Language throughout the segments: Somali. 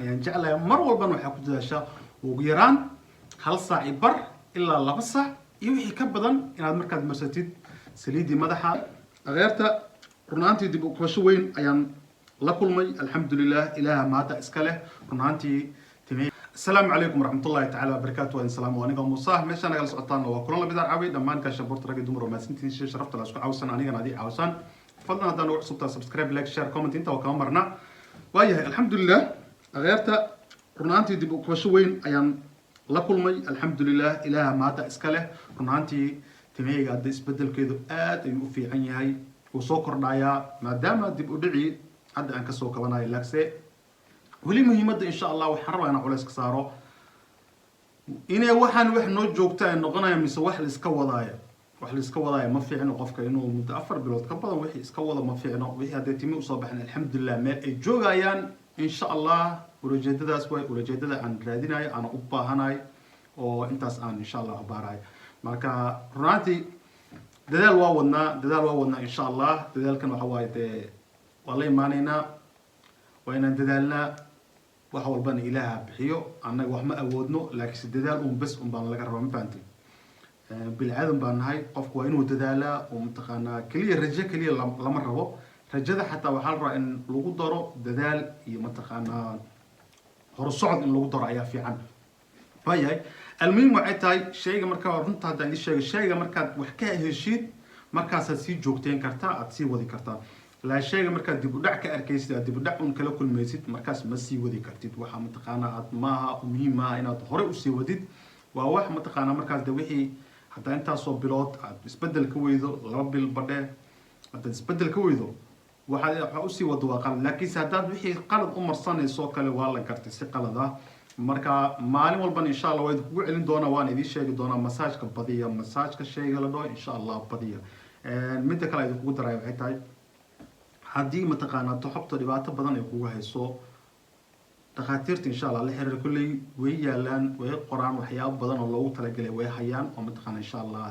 ayaan jeclahay mar walbana waxaa ku dadaashaa ugu yaraan hal saac bar ilaa 2 saac iyo wixii ka badan inaad markaad marsatid saliidii madaxa ageerta runaantii dib u kabasho weyn ayaan la kulmay alxamdulilah ilaaha maanta iska leh runaantii timay السلام عليكم ورحمة الله تعالى وبركاته وإن سلام وأنا مصاح مش أنا جالس أطلع وكلنا بدأ عوي لما أنا كاش بورت راجع دمر وما سنتين شرفت الأسبوع عاوسان أنا نادي عاوسان فضلنا هذا نوع صوت سبسكرايب لايك شير كومنت أنت وكمان مرنا وياه الحمد لله غيرت رنانتي دي بكوشوين أيام لا كل مي الحمد لله إله ما تأسكله رنانتي تمية قد يسبدل كده يوفي عني هاي وسكر نايا ما دام دي بدعي حد أنك سوق وانا يلاكسي ولي مهمة إن شاء الله وحرر أنا على سكساره إني وحن جوكتا إنه غنى يمس واحد إسكوضايا واحد إسكوضايا ما في عنه قفك إنه متأثر بالوقت كبر وحي إسكوضا ما في عنه وحي هذا تيمي وصباحنا الحمد لله ما الجوجايان إن شاء الله ورجددا سوي ورجددا عن راديناي أنا أبا هناي وإنتاس إن شاء الله أباراي marka runtii dadaal waa wadna insha Allah dadaalkan waxa waaye wallahi maanayna waa inaan dadaalna wax walbana ilaaha bixiyo annaga wax ma awoodno laakiin dadaal bas baan laga rabaa ma fahanti bil aadan baan nahay qofku waa inuu dadaalaa oo mutaqaana kaliya rajo kaliya lama rabo rajada xataa waxa la rabaa in lagu daro dadaal iyo mutaqaana hor socod in lagu daro ayaa fiican bayay المهم وعيتاي شيء مركا runta hadaan idin sheego shayga markaad wax ka heshid markaas aad sii joogteen kartaa aad sii wadi kartaa la shayga markaad dib u dhac ka arkaysid dib u dhac un kala kulmaysid markaas ma sii wadi kartid waxa mutaqaana aad maaha muhiim ah inaad hore u sii wadid waa wax mutaqaana markaas wixii hadaa inta soo bilood aad isbedel ka weydo 2 bil badhe hadaa isbedel ka weydo waxa u sii wado waa qalad laakiin hadaad wixii qalad u marsanayso kale waa la gartay si qalad ah marka maalin walban insha Allah way kugu celin doona waan idin sheegi doona masaajka badiya masaajka shayga la dhoo insha Allah badiya mid kale ay kugu daray waxay tahay hadii mataqaana toxobta dhibaato badan ay kugu hayso dhaqaatiirta insha Allah la xiriir kulli way yaalaan way qoraan waxyaabo badan oo loogu talagalay way hayaan oo mataqaana insha Allah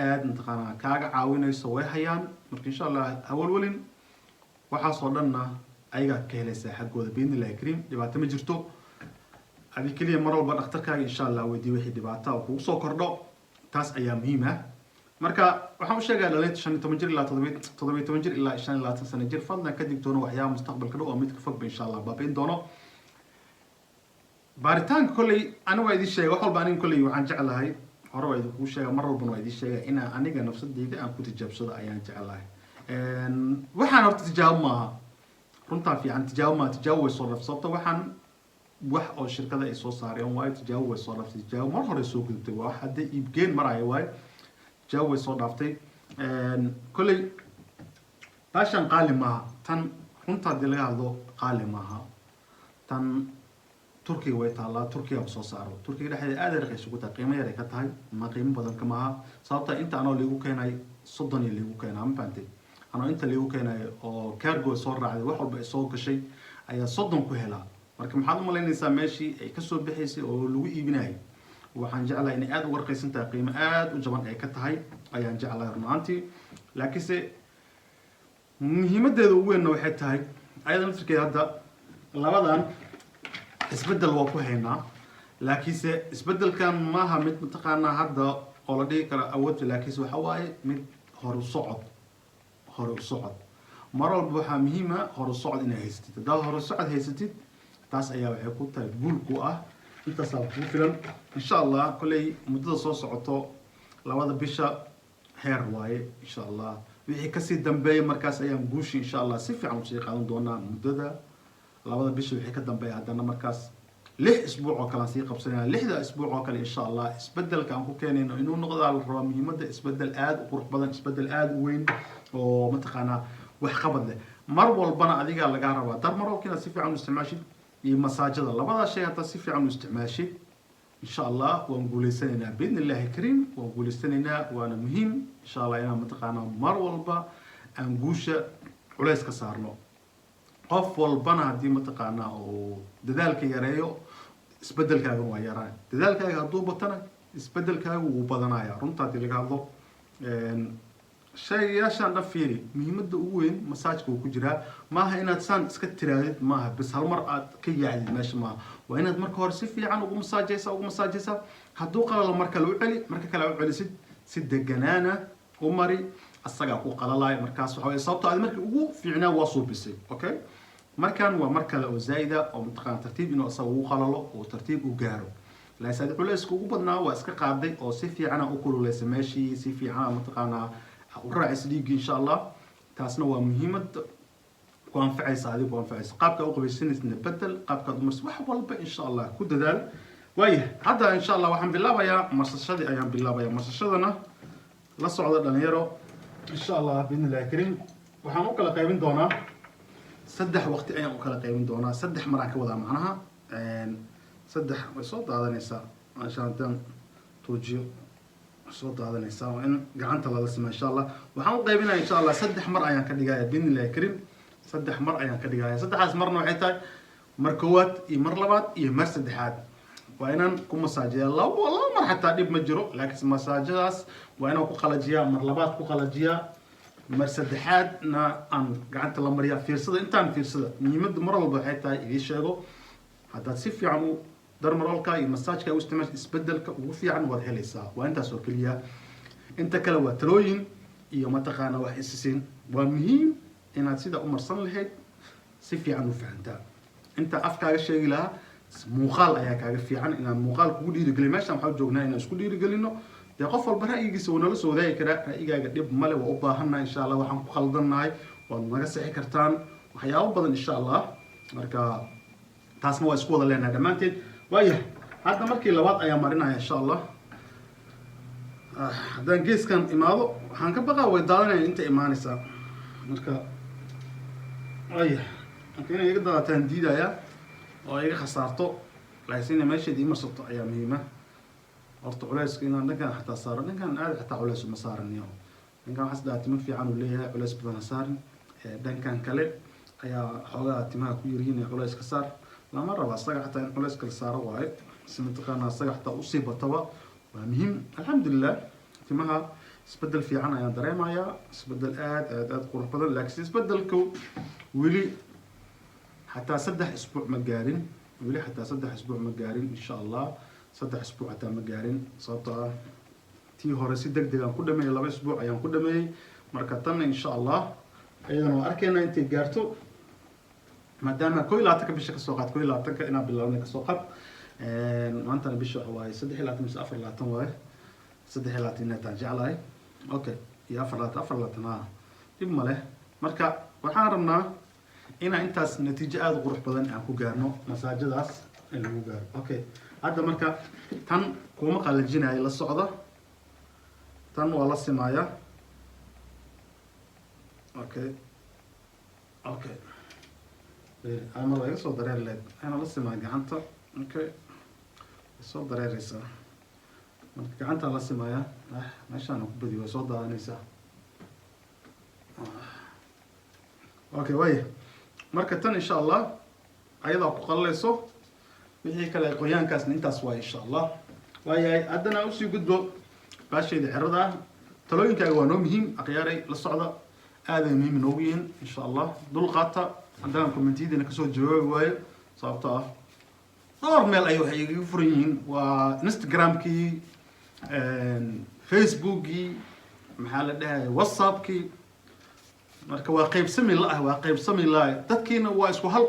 aad mataqaana kaaga caawinayso way hayaan marka insha Allah awalwalin waxa soo dhanna ayaga ka helaysa xaqooda biidnillahi kariim dhibaato ma jirto adii kaliya mar walba dhakhtarkaaga insha Allah weydii wixii dhibaato ah kugu soo kordho taas ayaa muhiim ah marka waxaan u sheegaa dhalinta 15 jir ilaa 17 jir ilaa 25 sano jir fadlan ka digtoono waxyaabo mustaqbalka dhow oo mid ka fog insha Allah baabiin doono baaritaanka kulli ana waa idin sheegay wax walba aniga kulli waxaan jeclahay hore waa idin ku sheegay mar walba waa idin sheegay in aniga nafsadayda aan ku tijaabsado ayaan jeclahay waxaan horta tijaabo maaha runta fiican tijaabo way soo rafsatay waxaan wax oo shirkada ay soo saareen waa tijaabo way soo rafsatay tijaabo mar hore soo gudubtay waa hadda iibgeen maraya way tijaabo way soo dhaaftay kulli baashan qaali maaha tan runta hadii laga hadlo qaali maaha tan Turkiga way taalaa Turkiga soo saaro Turkiga dhexdeeda aad raqiis ugu tahay qiimo yar ay ka tahay ma qiimo badan kama aha sababta inta aan lagu keenay 30 lagu keenay ma faantay أنا أنت اللي وكنا أو كارجو صار على واحد بيصور كشيء أي صدم كهلا مركب محل مالين إنسان ماشي يكسر بحيث أو لوي بناي وحنجعل إن آد ورقيس أنت قيمة آد وجبان أي كتهاي أي هنجعل رنانتي لكن سه مهمة ده هو إنه حتى هاي أيضا مثل كده هذا لبعضاً استبدل واقع هنا لكن سه استبدل كان ما هم متقنا هذا قلدي كلا أول لكن سو حواي من هرو صعد هرو صعد مرة البوحة مهمة هرو صعد إنها هيستيت ده هرو صعد هيستيت تاس أيام حكوت تقول قوة أنت صابوا فيلم إن شاء الله كل مدة صوص عطو لو هذا بيشا هير واي إن شاء الله ويحكسي دمبي مركز أيام بوشي إن شاء الله سيف عم شيء قانون دونا مدة لو هذا بيشا ويحكي دمبي عندنا مركز ليه أسبوع وكلا سيقب سنة ليه ده أسبوع وكلا إن شاء الله اسبدل كان كوكين إنه نقضي على الرامي مدة اسبدل آد وقرح بدن اسبدل آد وين ومتقنا وحقبض له مرة البنا أديك على جاربة در مرة كنا سيف عم نستعماشي يمساجد الله بعض الشيء حتى سيف عم نستعماشي إن شاء الله ونقول سننا بإذن الله كريم ونقول سننا وأنا مهم إن شاء الله أنا متقنا مرة البا أنجوشة ولا يسكسرنا قف والبنا دي متقنا ودذلك يريو اسبدل كاغو ويران دذلك هادو بطنا اسبدل كاغو وبدنايا رنتا دي لغادو شيء ياشان رفيري مهمة وين مساجك وكجرا ما هي إن تسان سكتيرات ما بس هالمرة كي يعني ماشي ما وإن مركه رسيفي عنه ومساجيسا ومساجيسا هدوق على المركة الأولى مركة كلا على سد الجنانة ومري الصجا وقال الله مركز وحوي صوته هذا مركز في عناه وصوب بسي أوكي مركان ومركز أو زايدة أو منطقة ترتيب إنه أسوي خلاله وترتيب وجاره لا يساعد على إسكو بدنا وإسك قاعدي أو سيفي عنا أكل ليس ماشي سيفي عنا منطقة ورعيس ليج إن شاء الله تاسنا ومهمة وانفعيس هذه وانفعيس قابك أوقف السنة نبدل قابك دمرس واحد والله إن شاء الله كود ذال ويه هذا إن شاء الله وحن بالله بيا مسشدي أيام بالله بيا مسشدنا لا صعود دنيرو إن شاء الله بإذن الله الكريم وحن أكل قيمين دونا سدح وقت أيام أكل قيمين دونا سدح مرة كودا معناها سدح صوت هذا نساء عشان تن توجيه صوت هذا نساء وإن قعنت الله اسمه إن شاء الله وحن قيمنا إن شاء الله سدح مرة أيام كدقاية بإذن الله الكريم سدح مرة أيام كدقاية سدح مرة نوعيتها مركوات يمرلبات يمر سدحات وإن كم مساجد الله والله ما حتى ديب مجرو لكن مساجد وإن كو خلجيا مرلبات كو خلجيا مرسدحات نا أن قعنت الله مريا فيرسد إنتان فيرسد يمد مرة بحيتها يشيغو حتى سيف يعمو در مرالكا المساج كا واستمر اسبدل وفي عن وضع هليسا وانت سوكليا انت كلا تروين iyo mataqaana wax isisin waa muhiim inaad sida u marsan lahayd si fiican u fahantaa inta afkaaga sheegi lahaa muuqaal ayaa kaaga fiican inaad muuqaal kugu dhiirigeliyo meeshaan waxaan joognaa inaan isku dhiirigelino dee qof walba ra'yigiisa uu nala soo wadaagi karaa ra'yigaaga dhib male waa u baahannahay insha allah waxaan ku khaldannahay waad naga sixi kartaan waxyaabo badan insha allah marka taasna waa isku wada leenahay dhammaanteed waayahay hadda markii labaad ayaa marinaya insha allah haddaan geeskan imaado waxaan ka baqaa way daadanaya inta imaanaysaa marka waayahay marka inay iga daadataan diidaya oo iga khasaarto laakiin meesheed ii marsato ayaa muhiima horta culayska inaan dhankan xataa saaro dhankan aad xataa culays uma saaraniyo dhankan waxaas dhaha timo fiican uu leeyahay culays badan ha saarin dhankan kale ayaa xoogaa timaha ku yaryihiin culays ka saar lama rabo asaga xataa in culays kala saaro waaye si mataqaana asaga xataa usii bataba waa muhiim alxamdulilah timaha isbedel fiican ayaan dareemayaa isbedel aad qurux badan laakiin isbedelku weli حتى سدح أسبوع مجارين ولي حتى سدح أسبوع مجارين إن شاء الله سدح أسبوع حتى مجارين صوتا تي هورسي دق دقان كل ما يلا أسبوع أيام كل ما مركتنا إن شاء الله أيضا وأركينا أنت جارتو ما دام كل لا تك بشك السوقات كل لا تك أنا بالله إنك السوقات ما أنت نبيش هواي سدح لا تمس أفر لا تنواي سدح لا تنتاج عليه أوكي يا أفر لا تنا تبى له مركا وحارمنا إن أنت نتيجة قروح بدن أكو جارنو مساجد أس اللي هو جار أوكي هذا مركا تن كوما قال الجناية إلى الصعدة تن والله السماية أوكي أنا مرة يصل درير لد أنا لسه ما جعنت أوكي يصل درير رسا جعنت على السماية ماشي أنا بدي وصل ده نسا أوكي وين marka tan insha Allah ayada ku qallayso wixii kale qoyaankaas intaas waa insha Allah waayahay haddana u sii gudbo baasheeda xirada talooyinkaaga waa noo muhiim aqyaaray la socda aad ay muhiim noogu yihiin insha Allah dul qaata haddaan commentiyadina kasoo jawaabi waayo sababtoo ah dhowr meel ay waxay iga furan yihiin waa Instagramkii Facebookii maxaa la dhahay WhatsAppkii marka waa qaybsami la dadkiina waa isku hal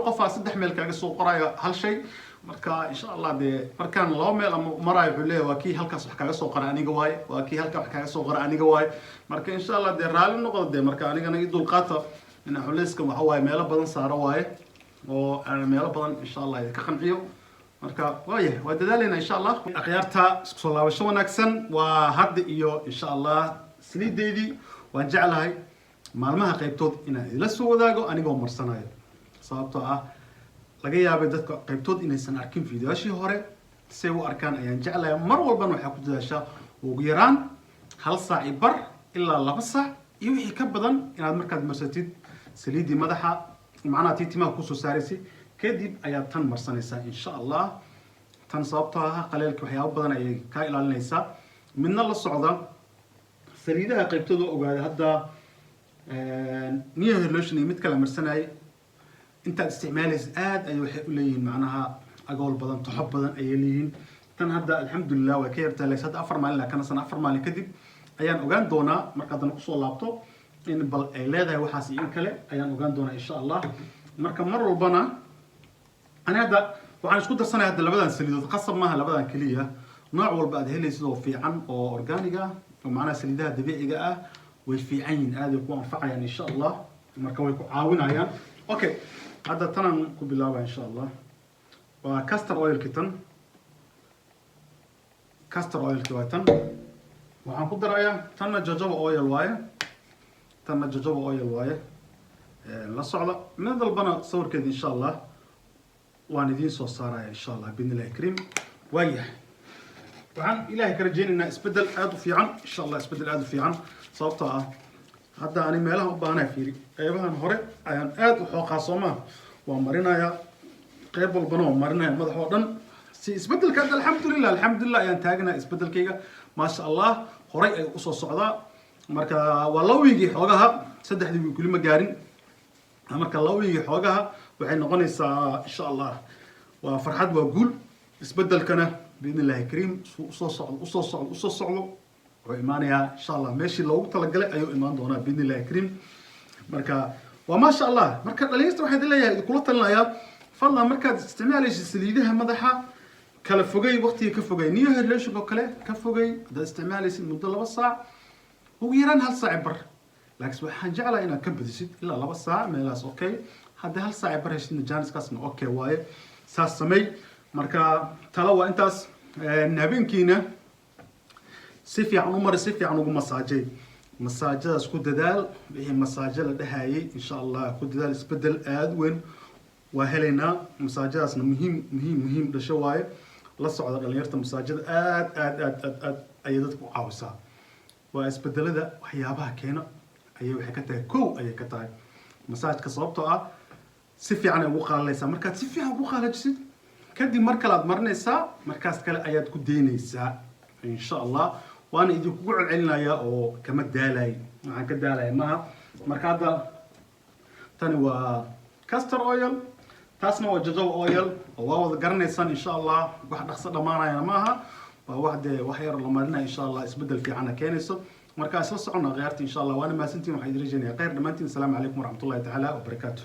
qof saddex meel kaaga soo qoraya hal shay marka insha Allah de markaan laba meel ama marayo wuxuu leeyahay waa kii halkaas wax kaaga soo qoray aniga waaye waa kii halka wax kaaga soo qoray aniga waaye marka insha Allah de raali noqdo de marka anigana ii dul qaata in xulayska waxa waaye meelo badan saaro waaye oo aan meelo badan insha Allah ka qanciyo marka waayahay waa dadaalina insha Allah akhyaarta isku soo laabasho wanaagsan waa hadda iyo insha Allah saliideedii waan jeclahay maalmaha qaybtood inaan ila soo wadaago anigoo marsanayo sababtoo ah laga yaabay dadka qaybtood inaysan arkin fiidiyoashii hore si u arkaan ayaan jeclahay mar walbana waxaa ku dadaashaa ugu yaraan hal saac iyo bar ilaa 2 saac iyo wixii ka badan inaad markaad marsatid saliidii madaxa macnaha tiimaha ku soo saaraysi kadib ayaad tan marsanaysaa insha Allah tan sababtoo ah qaleelka waxyaabo badan ayay ka ilaalinaysaa midna la socda saliidaha qaybtooda ogaada hadda niyo lotion mid kala marsanay intaad isticmaalaysid aad ay waxay u leeyihiin macnaha agool badan toxob badan ay leeyihiin tan hadda alxamdulillah way ka yartaa leys hadda 4 maalin kana sana 4 maalin kadib ayaan ogaan doonaa markaad ku soo laabto in bal ay leedahay waxaas in kale ayaan ogaan doonaa insha Allah marka mar walbana ana hadda waxaan isku darsanayaa hadda labadan saliidood qasab maaha labadan kaliya nooc walba aad helaysid oo fiican oo organic ah oo macnaha saliidaha dabiiciga ah way fiican yihiin aad ay ku anfacayaan insha Allah marka way ku caawinayaan okay hadda tanan ku bilaabaa insha Allah waa castor oil kitan castor oil kitan waxaan ku darayaa tanna jojoba oil waaye tanna jojoba oil waaye la socda mid dalbana sawirkeeda insha Allah waan idiin soo saaraya insha Allah bidnillahi karim waayahay waxaan ilaahay ka rajaynaynaa isbedel aad u fiican insha Allah isbedel aad u fiican sababtoo ah hadda ani meelaha u baahanahay fiiri qaybahan hore ayaan aad u xooqaa Soomaa waan marinayaa qayb walbana waan marinayaa madax oo dhan si isbedelka alxamdulillah ayaan taagnaa isbedelkayga ma sha Allah horay ay u soo socdaa marka waa lawigi xoogaha saddexdii wiil kulima gaarin marka lawigi xoogaha waxay noqonaysaa insha Allah waa farxad waa guul isbedelkana bidnillahi karim soo socdo oo imaanaya insha Allah meeshii loogu talagalay ayuu imaan doonaa bidnillahi karim marka waa ma sha Allah marka dhalinyarta waxay leeyahay kula talinayaa fadlan markaad isticmaalaysid saliidaha madaxa kala fogay waqtiga ka fogay niyo lotion oo kale ka fogay hada isticmaalaysid muddo 2 saac ugu yaraan 1 saac bar laakiin waxaan jeclahay inaad ka badisid ilaa 2 saac meelaas okay hadda 1 saac bar heshid janiskaasna okay waaye saas samay marka tala waa intaas habeenkiina si fiican u mari si fiican ugu masaajay masaajadaas ku dadaal wixii masaajo la dhahaayay insha Allah ku dadaal isbedel aad weyn waa heleynaa masaajadaasna muhiim dhasho waaye la socda dhalinyarta masaajada aad ay dadku caawisaa waa isbedelada waxyaabaha keena ayay waxay ka tahay kow ayay ka tahay masaajka sababtoo ah si fiican ay ugu qaalaysaa markaad si fiican ugu qaalajisid kadib mar kale aad marinaysaa markaas kale ayaad ku deynaysaa insha Allah waana idinku celcelinayaa oo kama daalay waxaan ka daalay maaha marka hadda tani waa castor oil taasna waa jojoba oil oo waa wada garanaysaan insha Allah wax dhaqso dhamaanayna maaha waa wax yar la marina insha Allah isbedel fiican keenayso marka isla socona qeyrta insha Allah waana maasantiin waxaan idin rajaynayaa qeyr dhamaantiin assalamu alaykum warahmatullahi ta'ala wa barakatuh